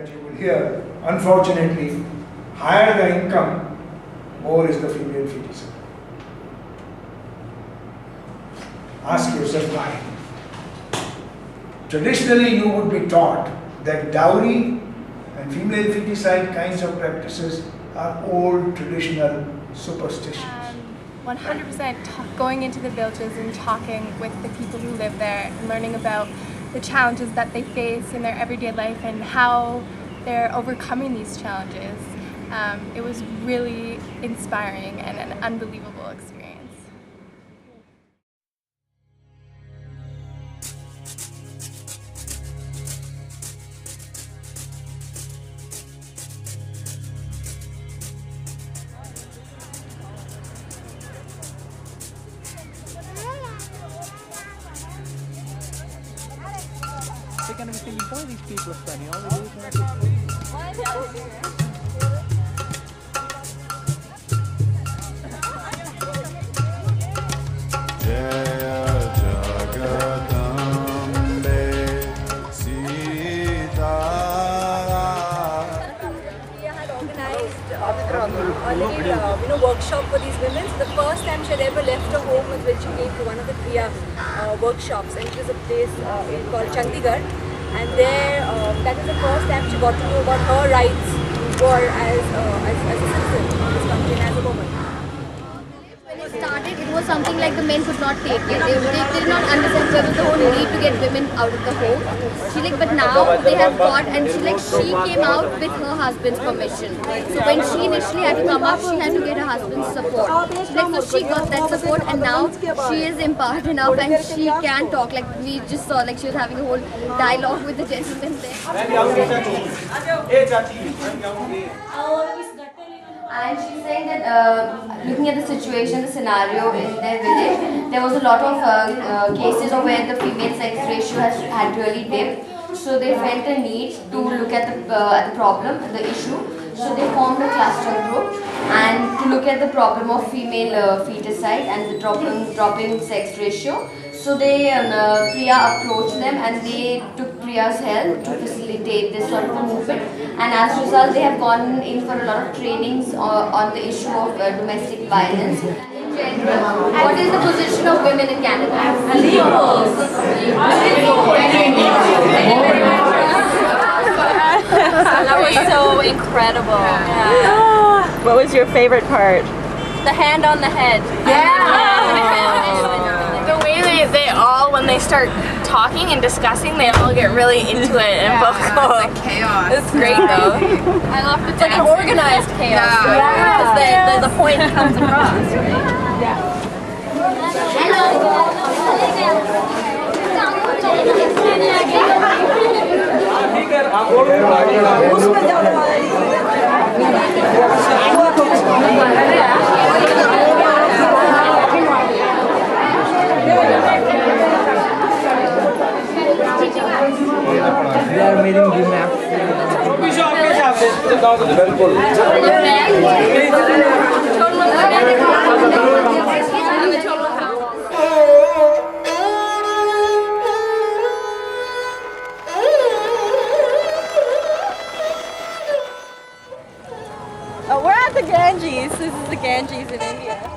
that you will hear, unfortunately, higher the income, more is the female feticide. Ask yourself why. Traditionally, you would be taught that dowry and female feticide kinds of practices are old traditional superstitions. 100% going into the villages and talking with the people who live there and learning about the challenges that they face in their everyday life and how they're overcoming these challenges. It was really inspiring and an unbelievable experience. They're going to be thinking, boy, these people are funny, all they do is make it workshop for these women. So the first time she had ever left her home was when she came to one of the PRIA workshops, and it was a place called Chandigarh. And there, that was the first time she got to know about her rights for as a citizen of this country and as a woman. When it started, it was something like the men could not take it. They did not understand there was the whole need to get women out of the home. But now they have got, and she came out with her husband's permission. So when she initially had to come up, she had to get her husband's support. So she got that support, and now she is empowered enough and she can talk. Like we just saw, like she was having a whole dialogue with the gentleman there. And she's saying that looking at the situation, the scenario in their village, there was a lot of cases of where the female sex ratio had really dipped. So they felt a need to look at the problem, the issue. So they formed a cluster group and to look at the problem of female feticide and the dropping sex ratio. So they PRIA approached them and they took PRIA's help to facilitate this sort of a movement. And as a result, they have gone in for a lot of trainings on the issue of domestic violence. In general, what is the position of women in Canada? That was so incredible. Yeah. What was your favorite part? The hand on the head. The way they all, when they start talking and discussing, they all get really into it and vocal. It's like chaos. It's great though. I love the like an organized chaos. Because the point comes across. Right? They are making the map. We're at the Ganges. This is the Ganges in India.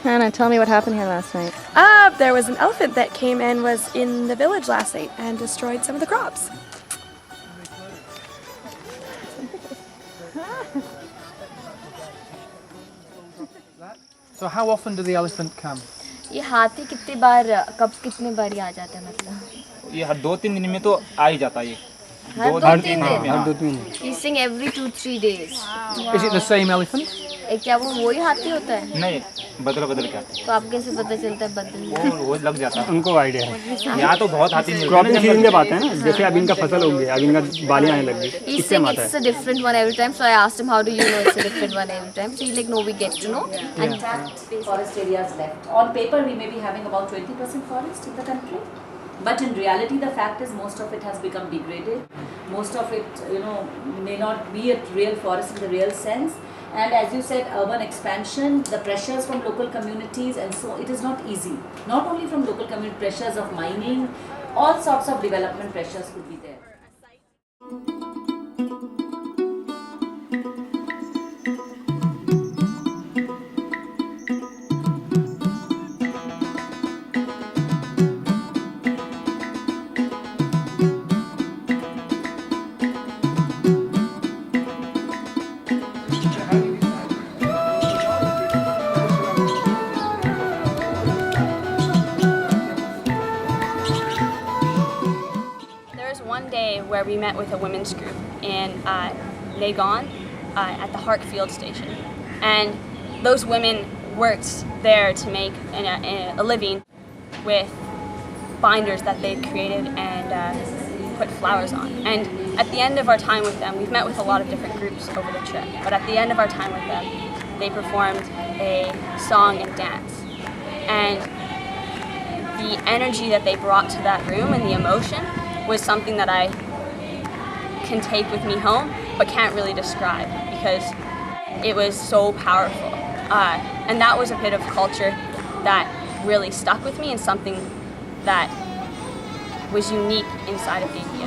Hannah, tell me what happened here last night. There was an elephant that came and was in the village last night and destroyed some of the crops. So how often do the elephant come? ये हाथी कितनी बार आ जाता है मतलब? ये हर 2-3 दिन में तो आ ही जाता है ये। हर 2-3 हर दिन? 2-3 दिन। He's saying every 2-3 days. Is it the same elephant? क्या वो वही हाथी होता है? नहीं, बदल के आते तो आप कैसे पता चलता है बदल? हैं। वो लग जाता है। उनको आइडिया है। यहाँ तो बहुत हाथी मिलते क्रॉपिंग सीजन जब आते हैं ना, जैसे अब इनका फसल हो गया, अब इनका बालियां आने लग गई, He's इससे saying आता it's है। a different one every time. So I asked him, how do you know it's a different one every time? So he's like, no, we get to know. And forest areas left. On paper, we may be having about 20% forest in the country, but in reality, the fact is most of it has become degraded. Most of it, may not be a real forest in the real sense. And as you said, urban expansion, the pressures from local communities, and so it is not easy. Not only from local community pressures of mining, all sorts of development pressures could be there. One day where we met with a women's group in Legon at the Hartfield station, and those women worked there to make a living with binders that they created and put flowers on. And at the end of our time with them, we've met with a lot of different groups over the trip, but at the end of our time with them, they performed a song and dance. And the energy that they brought to that room and the emotion was something that I can take with me home, but can't really describe because it was so powerful. And that was a bit of culture that really stuck with me and something that was unique inside of India.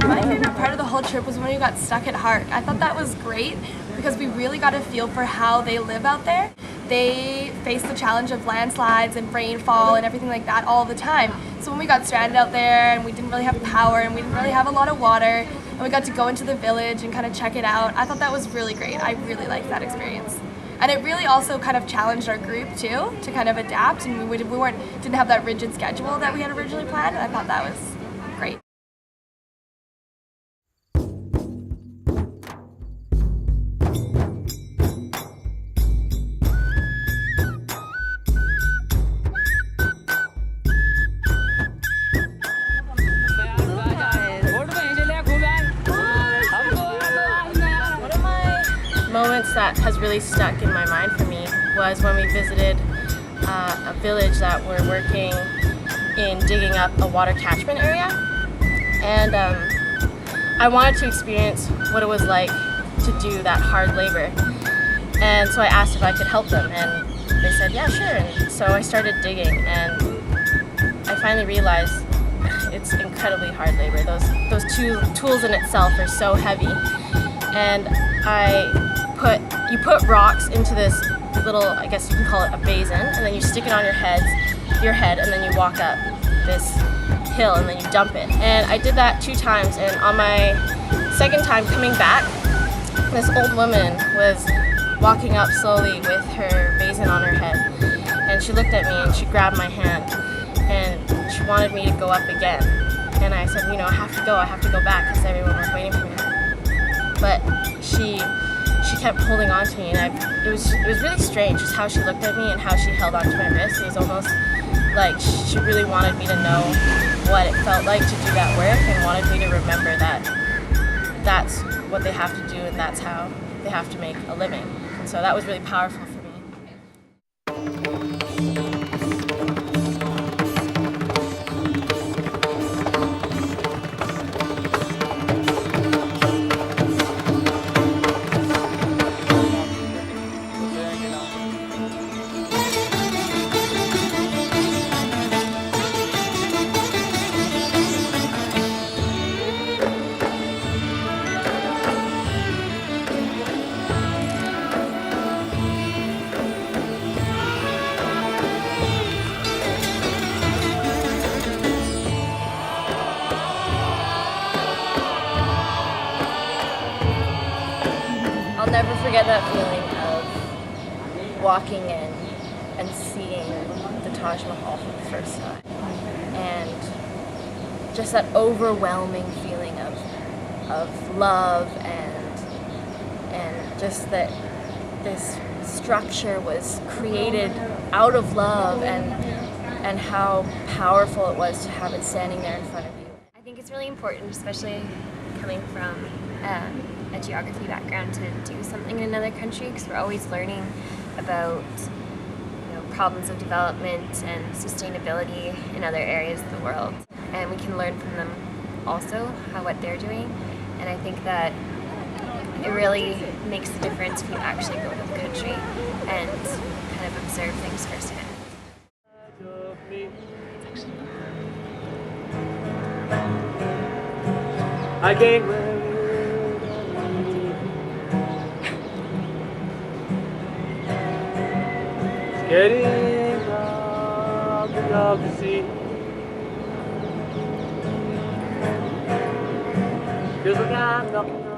My favorite part of the whole trip was when we got stuck at Hark. I thought that was great because we really got a feel for how they live out there. They face the challenge of landslides and rainfall and everything like that all the time. So when we got stranded out there and we didn't really have power and we didn't really have a lot of water and we got to go into the village and kind of check it out, I thought that was really great. I really liked that experience. And it really also kind of challenged our group too to kind of adapt, and we didn't have that rigid schedule that we had originally planned, and I thought that was great. Moments that has really stuck in my mind for me was when we visited a village that were working in digging up a water catchment area, and I wanted to experience what it was like to do that hard labor, and so I asked if I could help them, and they said yeah, sure. And so I started digging, and I finally realized it's incredibly hard labor. Those two tools in itself are so heavy, and you put rocks into this little, I guess you can call it a basin, and then you stick it on your head, and then you walk up this hill and then you dump it. And I did that 2 times, and on my second time coming back, this old woman was walking up slowly with her basin on her head, and she looked at me and she grabbed my hand and she wanted me to go up again. And I said, I have to go back because everyone was waiting for me. But she kept holding on to me, and it was really strange just how she looked at me and how she held onto my wrist. It was almost like she really wanted me to know what it felt like to do that work and wanted me to remember that that's what they have to do and that's how they have to make a living. And so that was really powerful for me. forget that feeling of walking in and seeing the Taj Mahal for the first time. And just that overwhelming feeling of love and just that this structure was created out of love and how powerful it was to have it standing there in front of you. I think it's really important, especially coming from a geography background, to do something in another country, because we're always learning about problems of development and sustainability in other areas of the world, and we can learn from them also what they're doing. And I think that it really makes a difference if you actually go to the country and kind of observe things firsthand. I gave getting up to see. Feels like I'm knocking